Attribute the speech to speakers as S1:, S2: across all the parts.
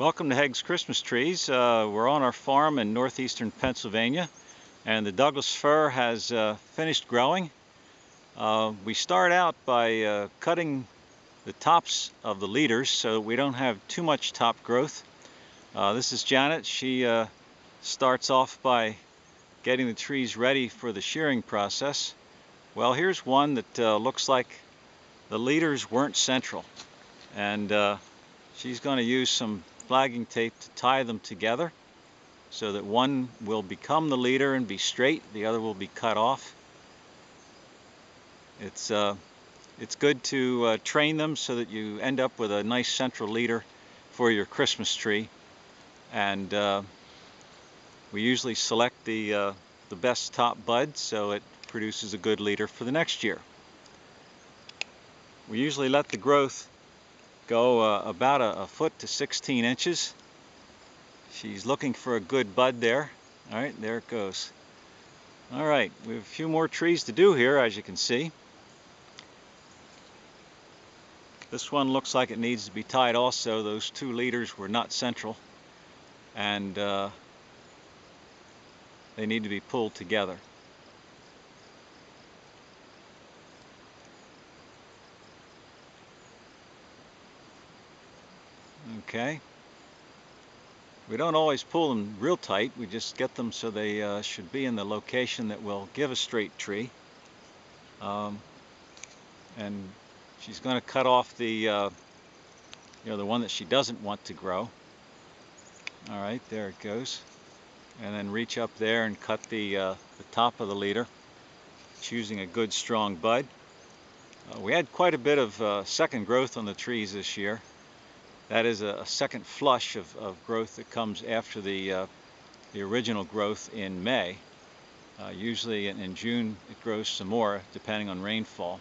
S1: Welcome to Haig's Christmas Trees. We're on our farm in northeastern Pennsylvania, and the Douglas fir has finished growing. We start out by cutting the tops of the leaders so we don't have too much top growth. This is Janet. She starts off by getting the trees ready for the shearing process. Well, here's one that looks like the leaders weren't central, and she's going to use some flagging tape to tie them together so that one will become the leader and be straight, the other will be cut off. It's good to train them so that you end up with a nice central leader for your Christmas tree, and we usually select the best top bud so it produces a good leader for the next year. We usually let the growth go about a foot to 16 inches. She's looking for a good bud there. All right, there it goes. All right, we have a few more trees to do here, as you can see. This one looks like it needs to be tied also. Those two leaders were not central, and they need to be pulled together. Okay. We don't always pull them real tight. We just get them so they should be in the location that will give a straight tree. And she's going to cut off the one that she doesn't want to grow. All right, there it goes. And then reach up there and cut the top of the leader, choosing a good strong bud. We had quite a bit of second growth on the trees this year. That is a second flush of growth that comes after the original growth in May. Usually in June it grows some more depending on rainfall.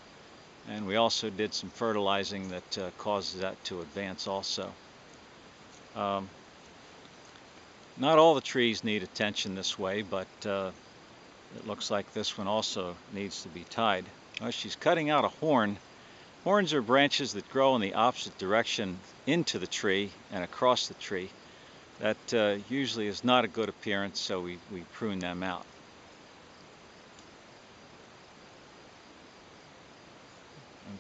S1: And we also did some fertilizing that causes that to advance also. Not all the trees need attention this way, but it looks like this one also needs to be tied. Well, she's cutting out a horn. Horns are branches that grow in the opposite direction into the tree and across the tree. That usually is not a good appearance, so we prune them out.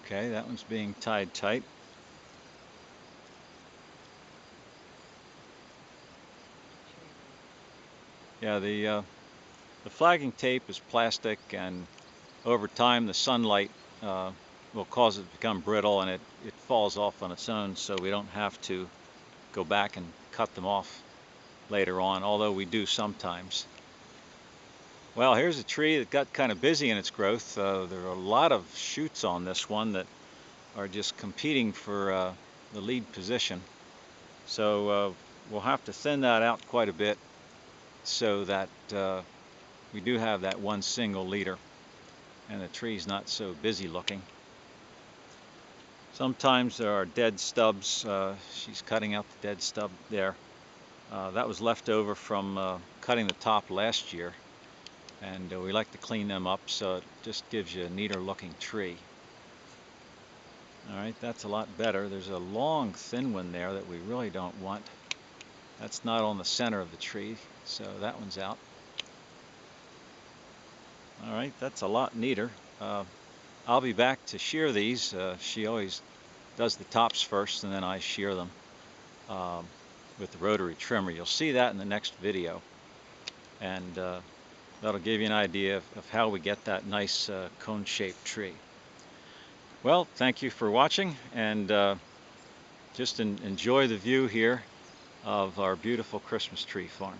S1: Okay, that one's being tied tight. Yeah, the flagging tape is plastic, and over time the sunlight will cause it to become brittle, and it falls off on its own, so we don't have to go back and cut them off later on, although we do sometimes. Well, here's a tree that got kind of busy in its growth. There are a lot of shoots on this one that are just competing for the lead position. So we'll have to thin that out quite a bit so that we do have that one single leader and the tree's not so busy looking. Sometimes there are dead stubs. She's cutting out the dead stub there. That was left over from cutting the top last year, and we like to clean them up so it just gives you a neater looking tree. All right, that's a lot better. There's a long thin one there that we really don't want. That's not on the center of the tree, so that one's out. All right, that's a lot neater. I'll be back to shear these. She always does the tops first, and then I shear them with the rotary trimmer. You'll see that in the next video, and that'll give you an idea of how we get that nice cone-shaped tree. Well, thank you for watching, and just enjoy the view here of our beautiful Christmas tree farm.